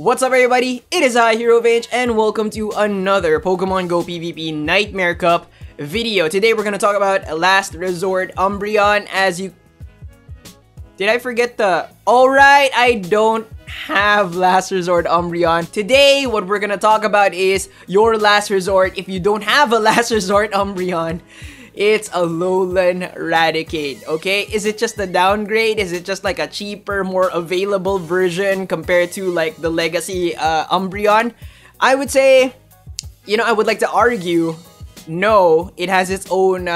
What's up everybody, it is I, Hero Vince, and welcome to another Pokemon Go PvP Nightmare Cup video. Today we're gonna talk about Last Resort Umbreon. Did I forget the... Alright, I don't have Last Resort Umbreon. Today, what we're gonna talk about is your last resort. If you don't have a Last Resort Umbreon, it's ALOLAN RATICATE, okay? Is it just a downgrade? Is it just like a cheaper, more available version compared to like the Legacy Umbreon? I would say, I would like to argue, no, it has its own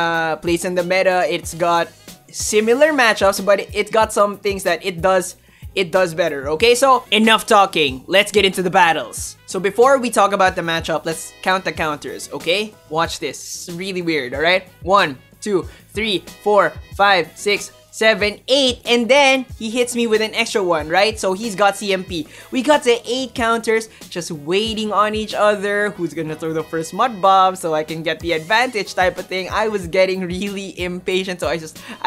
place in the meta. It's got similar matchups, but it got some things that it does better, okay? So, enough talking. Let's get into the battles. So, before we talk about the matchup, let's count the counters, okay? Watch this. It's really weird, alright? 1, 2, 3, 4, 5, 6, 7, 8, and then he hits me with an extra one, right? So, he's got CMP. We got the 8 counters just waiting on each other. Who's gonna throw the first mud bomb so I can get the advantage type of thing. I was getting really impatient, so I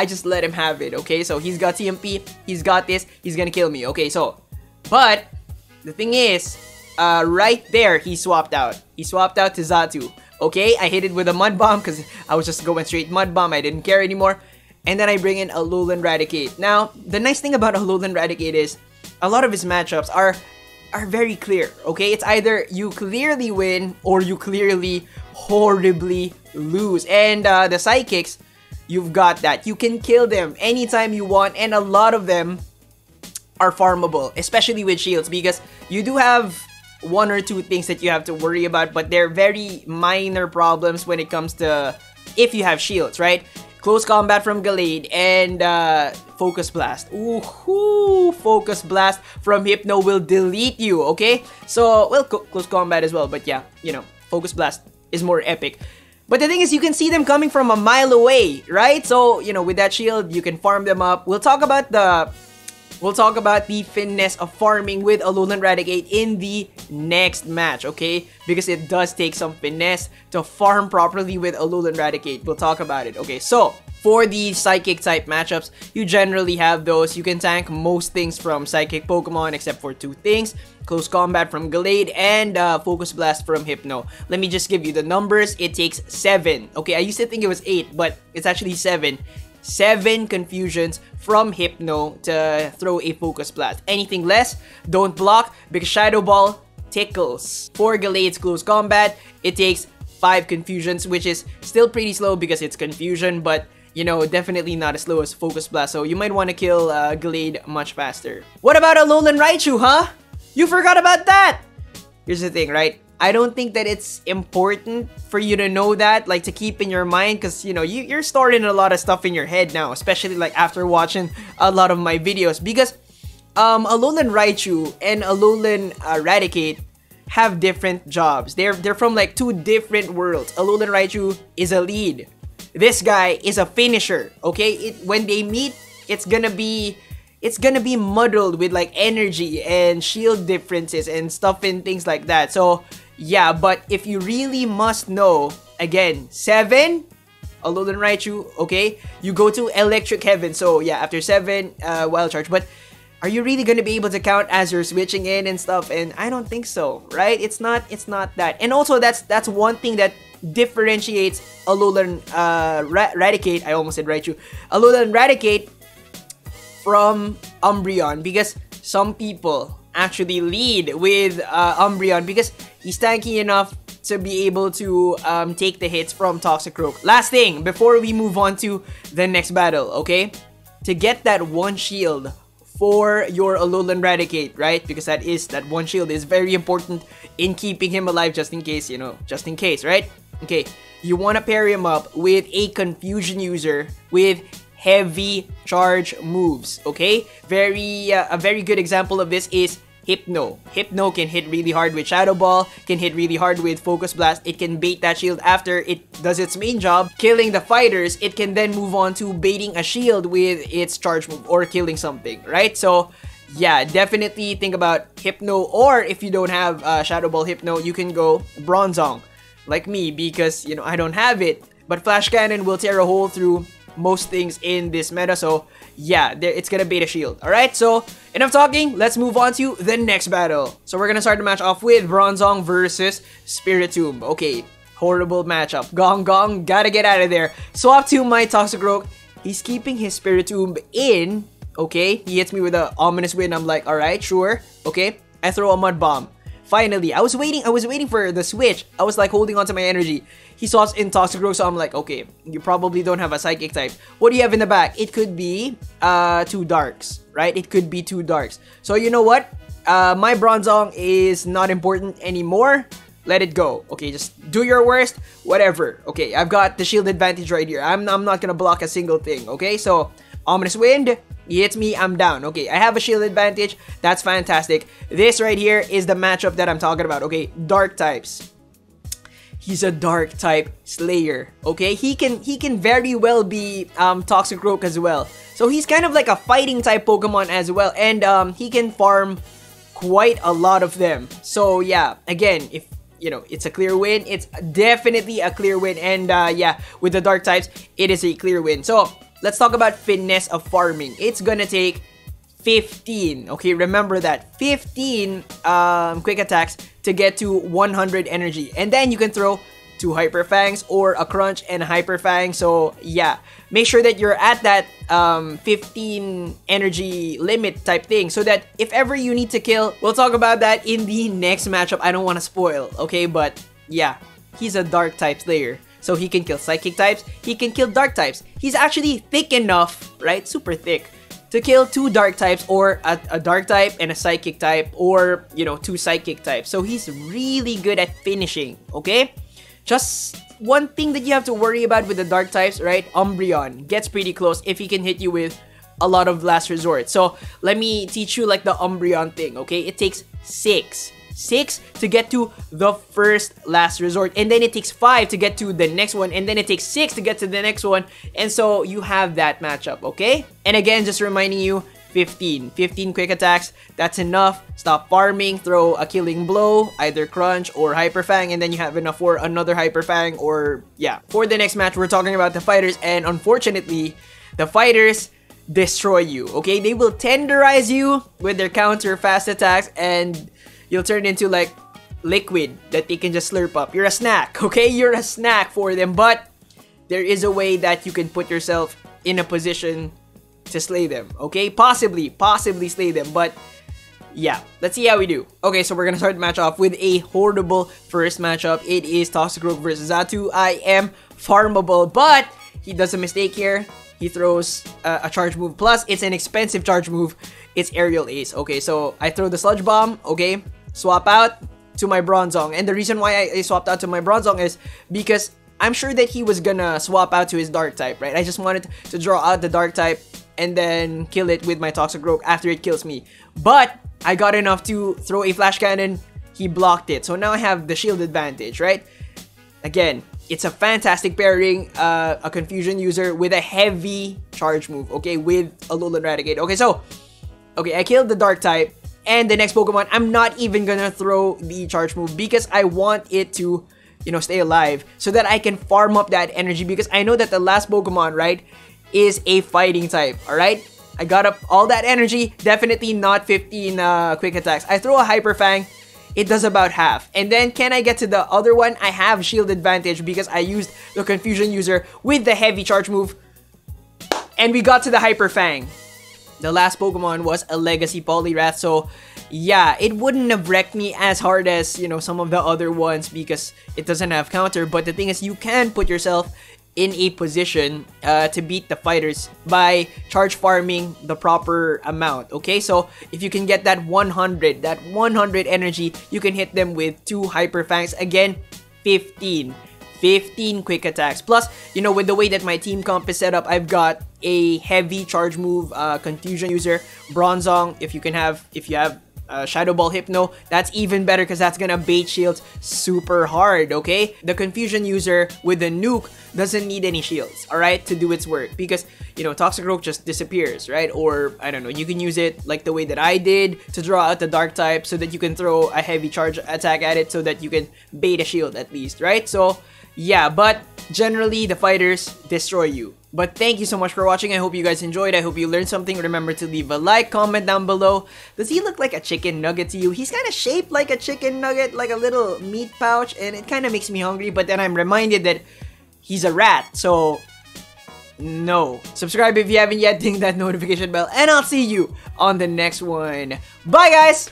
just let him have it, okay? So, he's got CMP. He's got this. He's gonna kill me, okay? So, but the thing is, right there, he swapped out. He swapped out to Xatu. Okay, I hit it with a mud bomb because I was just going straight mud bomb. I didn't care anymore. And then I bring in ALOLAN RATICATE. Now, the nice thing about ALOLAN RATICATE is a lot of his matchups are very clear. Okay, it's either you clearly win or you clearly horribly lose. And the psychics, you've got that. You can kill them anytime you want, and a lot of them are farmable, especially with shields, because you do have 1 or 2 things that you have to worry about, but they're very minor problems when it comes to if you have shields, right? Close Combat from Gallade and Focus Blast. Ooh, Focus Blast from Hypno will delete you, okay? So, well, Close Combat as well, but yeah, Focus Blast is more epic. But the thing is, you can see them coming from a mile away, right? So, with that shield, you can farm them up. We'll talk about the finesse of farming with ALOLAN RATICATE in the next match, okay? Because it does take some finesse to farm properly with ALOLAN RATICATE. We'll talk about it, okay? So, for the Psychic type matchups, you generally have those. You can tank most things from Psychic Pokemon except for 2 things. Close Combat from Gallade and Focus Blast from Hypno. Let me just give you the numbers. It takes 7. Okay, I used to think it was 8, but it's actually 7. 7 confusions from Hypno to throw a Focus Blast. Anything less, don't block because Shadow Ball tickles. For Gallade's Close Combat, it takes 5 confusions, which is still pretty slow because it's confusion, but definitely not as slow as Focus Blast, so you might want to kill Gallade much faster. What about ALOLAN Raichu, huh? You forgot about that! Here's the thing, right? I don't think that it's important for you to know that, like to keep in your mind, because you're storing a lot of stuff in your head now, especially like after watching a lot of my videos, because ALOLAN Raichu and ALOLAN RATICATE have different jobs. They're from like 2 different worlds. ALOLAN Raichu is a lead. This guy is a finisher. Okay, when they meet, it's gonna be muddled with like energy and shield differences and stuff and things like that. So yeah, but if you really must know, again, 7 ALOLAN Raichu, okay, you go to Electric Heaven. So yeah, after 7 Wild Charge. But are you really gonna be able to count as you're switching in and stuff? And I don't think so, right? It's not that. And also that's one thing that differentiates ALOLAN RATICATE. I almost said Raichu. ALOLAN RATICATE from Umbreon, because some people actually lead with Umbreon because he's tanky enough to be able to take the hits from Toxicroak. Last thing before we move on to the next battle, okay? To get that 1 shield for your ALOLAN RATICATE, right? Because that 1 shield is very important in keeping him alive, just in case, just in case, right? Okay, you want to pair him up with a confusion user with heavy charge moves, okay? A very good example of this is Hypno. Hypno can hit really hard with Shadow Ball, can hit really hard with Focus Blast. It can bait that shield after it does its main job, killing the fighters. It can then move on to baiting a shield with its charge move or killing something, right? So yeah, definitely think about Hypno, or if you don't have Shadow Ball Hypno, you can go Bronzong like me, because I don't have it. But Flash Cannon will tear a hole through most things in this meta. So yeah, it's gonna bait a shield. Alright, so enough talking, let's move on to the next battle. So we're gonna start the match off with Bronzong versus Spiritomb. Okay, horrible matchup. Gong Gong, gotta get out of there. Swap to my Toxicroak. He's keeping his Spiritomb in. Okay, he hits me with an ominous wind. I'm like, alright, sure. Okay, I throw a Mud Bomb. Finally, I was waiting for the switch. I was like holding on to my energy. He swaps in Toxicroak, so I'm like, okay, you probably don't have a Psychic type. What do you have in the back? It could be 2 Darks, right? It could be 2 Darks. So you know what? My Bronzong is not important anymore. Let it go. Okay, just do your worst. Whatever. Okay, I've got the shield advantage right here. I'm not gonna block a single thing. Okay, so ominous wind. He hits me, I'm down. Okay, I have a shield advantage. That's fantastic. This right here is the matchup that I'm talking about. Okay, dark types. He's a dark type Slayer. Okay, he can very well be Toxicroak as well. So he's kind of like a fighting type Pokemon as well, and he can farm quite a lot of them. So yeah, again, if you know, it's a clear win. It's definitely a clear win, and yeah, with the dark types, it is a clear win. So let's talk about finesse of farming. It's gonna take 15. Okay, remember that. 15 quick attacks to get to 100 energy. And then you can throw 2 Hyper Fangs or a Crunch and Hyper Fang. So yeah, make sure that you're at that 15 energy limit type thing, so that if ever you need to kill, we'll talk about that in the next matchup. I don't want to spoil, okay? But yeah, he's a dark type Slayer. So he can kill Psychic types, he can kill Dark types. He's actually thick enough, right? Super thick, to kill 2 Dark types, or a Dark type and a Psychic type, or, you know, 2 Psychic types. So he's really good at finishing, okay? Just one thing that you have to worry about with the Dark types, right? Umbreon gets pretty close if he can hit you with a lot of Last Resort. So let me teach you like the Umbreon thing, okay? It takes 6 to get to the first Last Resort, and then it takes 5 to get to the next one, and then it takes 6 to get to the next one, and so you have that matchup, okay? And again, just reminding you, 15 quick attacks, that's enough. Stop farming, throw a killing blow, either Crunch or Hyper Fang, and then you have enough for another Hyper Fang, or yeah. For the next match, we're talking about the fighters, and unfortunately, the fighters destroy you, okay? They will tenderize you with their counter fast attacks, and you'll turn into like liquid that they can just slurp up. You're a snack, okay? You're a snack for them, but there is a way that you can put yourself in a position to slay them, okay? Possibly slay them, but yeah, let's see how we do. Okay, so we're gonna start the match off with a horrible first matchup. It is Toxicroak versus Xatu. I am farmable, but he does a mistake here. He throws a charge move, plus it's an expensive charge move. It's Aerial Ace. Okay, so I throw the Sludge Bomb, okay? Swap out to my Bronzong. And the reason why I swapped out to my Bronzong is because I'm sure that he was gonna swap out to his Dark type, right? I just wanted to draw out the Dark type and then kill it with my Toxicroak after it kills me. But I got enough to throw a Flash Cannon. He blocked it. So now I have the shield advantage, right? Again, it's a fantastic pairing, a Confusion user with a heavy charge move, okay? With ALOLAN RATICATE. Okay, so, okay, I killed the Dark type. And the next Pokemon, I'm not even gonna throw the charge move because I want it to, you know, stay alive so that I can farm up that energy, because I know that the last Pokemon, right, is a fighting type, alright? I got up all that energy, definitely not 15 quick attacks. I throw a Hyper Fang, it does about half. And then can I get to the other one? I have shield advantage because I used the Confusion user with the heavy charge move. And we got to the Hyper Fang. The last Pokemon was a Legacy Poliwrath, so yeah, it wouldn't have wrecked me as hard as, you know, some of the other ones because it doesn't have counter. But the thing is, you can put yourself in a position to beat the fighters by charge farming the proper amount, okay? So if you can get that 100 energy, you can hit them with 2 Hyper Fangs. Again, 15 quick attacks. Plus, you know, with the way that my team comp is set up, I've got a heavy charge move Confusion user, Bronzong. If you have Shadow Ball Hypno, that's even better because that's gonna bait shields super hard, okay? The Confusion user with the nuke doesn't need any shields, alright, to do its work, because, you know, Toxicroak just disappears, right? Or, I don't know, you can use it like the way that I did to draw out the Dark type so that you can throw a heavy charge attack at it so that you can bait a shield at least, right? So, yeah, but generally, the fighters destroy you. But thank you so much for watching. I hope you guys enjoyed. I hope you learned something. Remember to leave a like, comment down below. Does he look like a chicken nugget to you? He's kind of shaped like a chicken nugget, like a little meat pouch, and it kind of makes me hungry. But then I'm reminded that he's a rat, so no. Subscribe if you haven't yet, ding that notification bell, and I'll see you on the next one. Bye, guys!